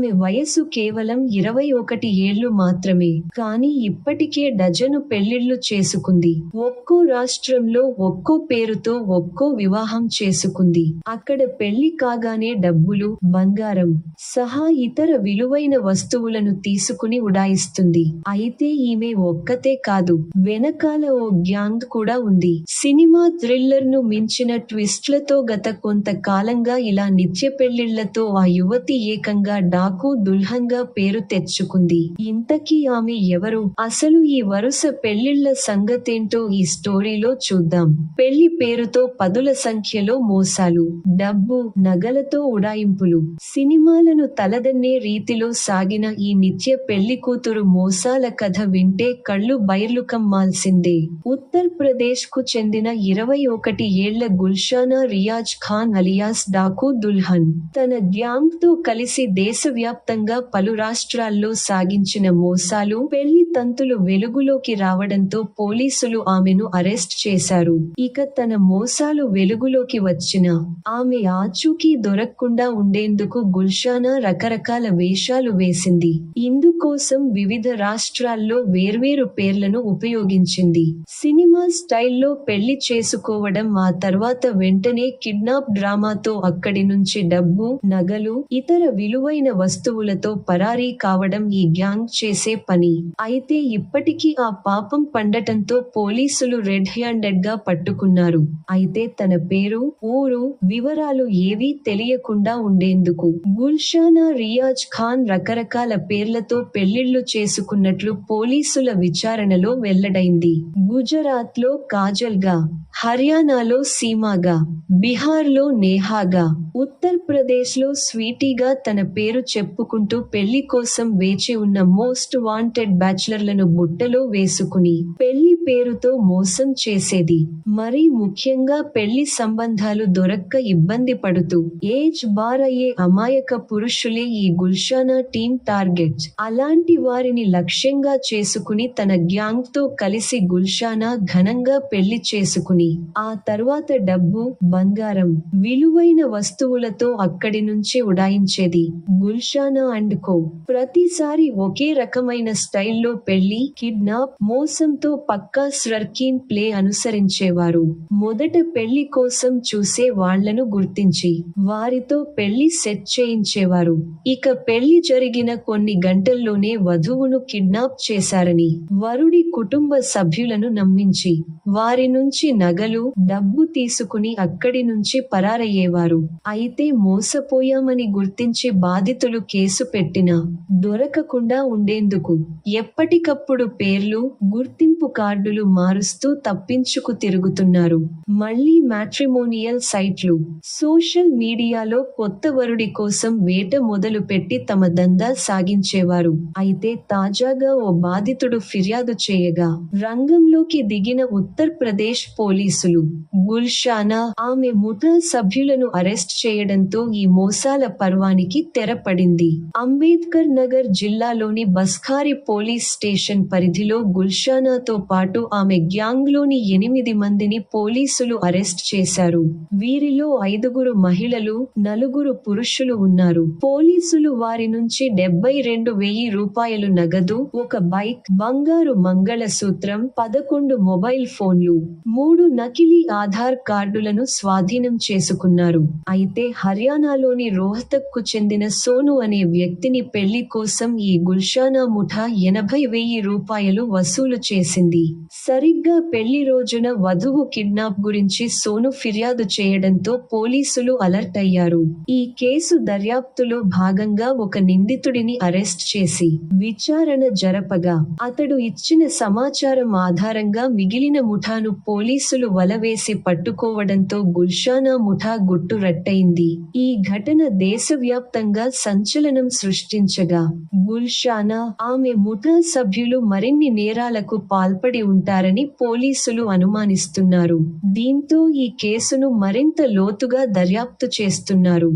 ఆమె వయసు కేవలం 21 ఏళ్లు మాత్రమే. కానీ ఇప్పటికే డజను పెళ్లిళ్లు చేసుకుంది. ఒక్కో రాష్ట్రంలో ఒక్కో పేరుతో ఒక్కో వివాహం చేసుకుంది. అక్కడ పెళ్లి కాగానే డబ్బులు, బంగారం సహా ఇతర విలువైన వస్తువులను తీసుకుని ఉడాయిస్తుంది. అయితే ఈమె ఒక్కతే కాదు, వెనకాల ఓ గ్యాంగ్ కూడా ఉంది. సినిమా థ్రిల్లర్ ను మించిన ట్విస్ట్లతో గత కొంతకాలంగా ఇలా నిత్య పెళ్లిళ్లతో ఆ యువతి ఏకంగా డాకు దుల్హన్గా పేరు తెచ్చుకుంది. ఇంతకీ ఆమె ఎవరు? అసలు ఈ వరుస పెళ్లిళ్ల సంగతేంటో ఈ స్టోరీలో చూద్దాం. పెళ్లి పేరుతో పదుల సంఖ్యలో మోసాలు, డబ్బు, నగలతో ఉడాయింపులు. సినిమాలను తలదన్నే రీతిలో సాగిన ఈ నిత్య పెళ్లి కూతురు మోసాల కథ వింటే కళ్ళు బైర్లుకమ్మాల్సిందే. ఉత్తర్ ప్రదేశ్ కు చెందిన 21 ఏళ్ల గుల్షానా రియాజ్ ఖాన్ అలియాస్ డాకు దుల్హన్ తన గ్యాంగ్ తో కలిసి దేశవ్యాప్తంగా పలు రాష్ట్రాల్లో సాగించిన మోసాలు, పెళ్లి తంతులు వెలుగులోకి రావడంతో పోలీసులు ఆమెను అరెస్ట్ చేశారు. ఇక తన మోసాలు వెలుగులోకి వచ్చినా ఆమె ఆచూకీ దొరక్కుండా ఉండేందుకు గుల్షానా రకరకాల వేషాలు వేసింది. ఇందుకోసం వివిధ రాష్ట్రాల్లో వేర్వేరు పేర్లను ఉపయోగించింది. సినిమా స్టైల్లో పెళ్లి చేసుకోవడం, ఆ తర్వాత వెంటనే కిడ్నాప్ డ్రామాతో అక్కడి నుంచి డబ్బు, నగలు, ఇతర విలువైన వస్తువులతో పరారీ కావడం ఈ గ్యాంగ్ చేసే పని. అయితే ఇప్పటికీ ఆ పాపం పండటంతో పోలీసులు రెడ్ హ్యాండెడ్ గా పట్టుకున్నారు. అయితే తన పేరు, ఊరు, వివరాలు ఏవీ తెలియకుండా ఉండేందుకు గుల్షానా రియాజ్ ఖాన్ రకరకాల పేర్లతో పెళ్లిళ్లు చేసుకున్నట్లు పోలీసుల విచారణలో వెల్లడైంది. గుజరాత్ లో కాజల్ గా, హర్యానాలో సీమాగా, బిహార్లో నేహాగా, ఉత్తర్ ప్రదేశ్ లో స్వీటీగా తన పేరు చెప్పుకుంటూ పెళ్లి కోసం వేచి ఉన్న మోస్ట్ వాంటెడ్ బ్యాచ్లర్లను బుట్టలో వేసుకుని పెళ్లి పేరుతో మోసం చేసేది. మరీ ముఖ్యంగా పెళ్లి సంబంధాలు దొరక్క ఇబ్బంది పడుతూ ఏజ్ బార్ అయ్యే అమాయక పురుషులే ఈ గుల్షానా టీమ్ టార్గెట్. అలాంటి వారిని లక్ష్యంగా చేసుకుని తన గ్యాంగ్ తో కలిసి గుల్షానా ఘనంగా పెళ్లి చేసుకుని ఆ తర్వాత డబ్బు, బంగారం, విలువైన వస్తువులతో అక్కడి నుంచి ఉడాయించేది. గుల్షానా అండ్ కో ప్రతిసారి ఒకే రకమైన స్టైల్లో పెళ్లి, కిడ్నాప్, మోసంతో పక్కా స్క్రీన్ ప్లే అనుసరించేవారు. మొదట పెళ్లి కోసం చూసే వాళ్లను గుర్తించి వారితో పెళ్లి సెట్ చేయించేవారు. ఇక పెళ్లి జరిగిన కొన్ని గంటల్లోనే వధువును కిడ్నాప్ చేశారని వరుడి కుటుంబ సభ్యులను నమ్మించి వారి నుంచి నగలు, డబ్బు తీసుకుని అక్కడి నుంచి పరారయ్యేవారు. అయితే మోసపోయామని గుర్తించి బాధితులు కేసు పెట్టినా దొరకకుండా ఉండేందుకు ఎప్పటికప్పుడు పేర్లు, గుర్తింపు కార్డులు మారుస్తూ తప్పించుకు తిరుగుతున్నారు. మళ్లీ మ్యాట్రిమోనియల్ సైట్లు, సోషల్ మీడియాలో కొత్త వరుడి కోసం వేట మొదలు పెట్టి తమ దందా సాగించేవారు. అయితే తాజాగా ఓ బాధితుడు ఫిర్యాదు చేయగా రంగంలోకి దిగిన ఉత్తర్ ప్రదేశ్ పోలీసులు గుల్షానా, ఆమె ముఠా సభ్యులను అరెస్ట్ చేయడంతో ఈ మోసాల పర్వానికి తెరపడింది. అంబేద్కర్ నగర్ జిల్లాలోని బస్ఖారి పోలీస్ స్టేషన్ పరిధిలో గుల్షానాతో పాటు ఆమె గ్యాంగ్ లోని 8 మందిని పోలీసులు అరెస్ట్ చేశారు. వీరిలో 5 మహిళలు, 4 పురుషులు ఉన్నారు. పోలీసులు వారి నుంచి 72,000 రూపాయలు నగదు, ఒక బైక్, బంగారు మంగళసూత్రం, 11 మొబైల్ ఫోన్లు, 3 నకిలీ ఆధార్ కార్డులను స్వాధీనం చేసుకున్నారు. అయితే హర్యానాలోని రోహ్తక్ కు చెందిన సోను అనే వ్యక్తిని పెళ్లి కోసం ఈ గుల్షానా ముఠా 80,000 రూపాయలు వసూలు చేసింది. సరిగ్గా పెళ్లి రోజున వధువు కిడ్నాప్ గురించి సోను ఫిర్యాదు చేయడంతో పోలీసులు అలర్ట్ అయ్యారు. ఈ కేసు దర్యాప్తులో భాగంగా ఒక నిందితుడిని అరెస్ట్ చేసి విచారణ జరపగా అతడు ఇచ్చిన సమాచారం ఆధారంగా మిగిలిన ముఠాను పోలీసులు వలవేసి పట్టుకోవడంతో గుల్షానా ముఠా గుట్టు రట్టయింది. ఈ ఘటన దేశవ్యాప్తంగా సంచలనం సృష్టించగా గుల్షానా, ఆమె ముఠా సభ్యులు మరిన్ని నేరాలకు పాల్పడి ఉంటారని పోలీసులు అనుమానిస్తున్నారు. దీంతో ఈ కేసును మరింత లోతుగా దర్యాప్తు చేస్తున్నారు.